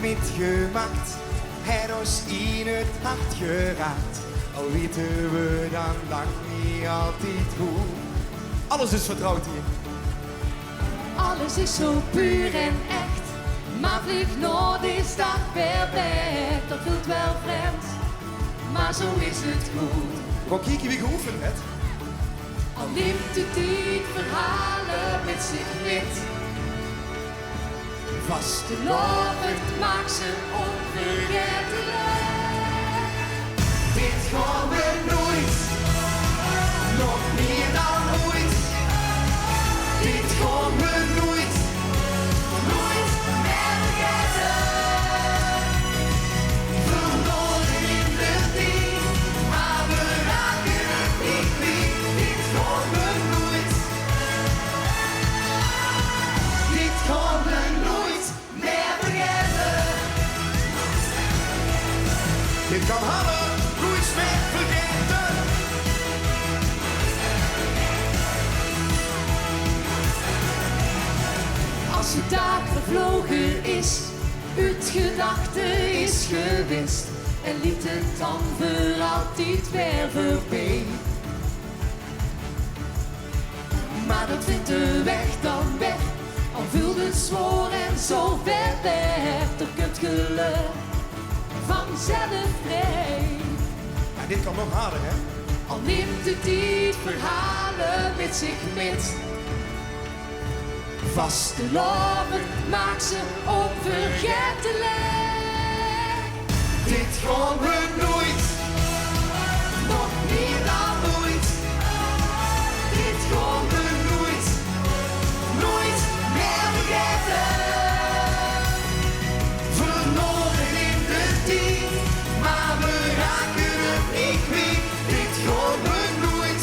niet gemaakt, het ons in het hart geraakt. Al weten we dan lang niet altijd hoe. Alles is vertrouwd hier. Alles is zo puur en echt, maar vliegt nooit is dat weer weg. Dat voelt wel vreemd, maar zo is het goed. Gewoon kijken wie geoefend heeft. Al neemt het die verhalen met zich mee. Vast De lovend maakt ze onvergetelijk. dit gaan we nooit, nog meer dan ooit. Dit gaan we nooit, nooit meer vergeten. Verloren in de tijd, maar we raken het niet kwijt. Dit gaan we nooit, dit gaan we nooit meer vergeten. Dit kan hadden, nooit meer vergeten. Als de taak vervlogen is, het gedachte is gewist. En liet het dan voor altijd weer voorbij. Maar dat vindt de weg dan weg, al voelt het zwoer en zo ver weg. Er kunt geluk vanzelf vrij. Ja, dit kan nog harder, hè? Al neemt het die verhalen met zich mee. Vaste loven maakt ze onvergetelijk. Dit gaan we nooit, nog meer dan ooit. Dit gaan we nooit, nooit meer vergeten. Verloren in de tijd, maar we raken het niet kwijt. Dit gaan we nooit,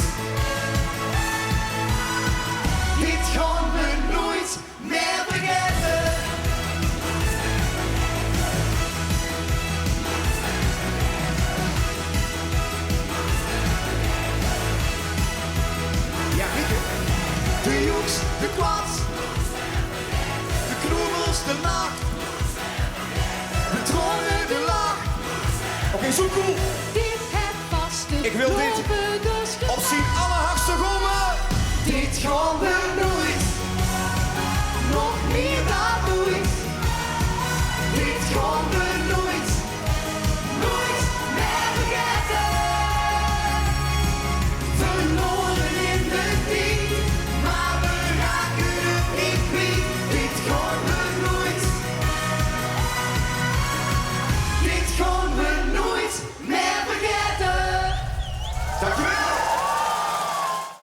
dit gaan we nooit meer vergeten. Ja, Rieke. De joeks, de kwaad, de knoebels, de laag, de tronen, de laag. Oké, zo cool. Dit het vaste Ik wil dit loven dus op zien allerhardste gommen. Dit gaan we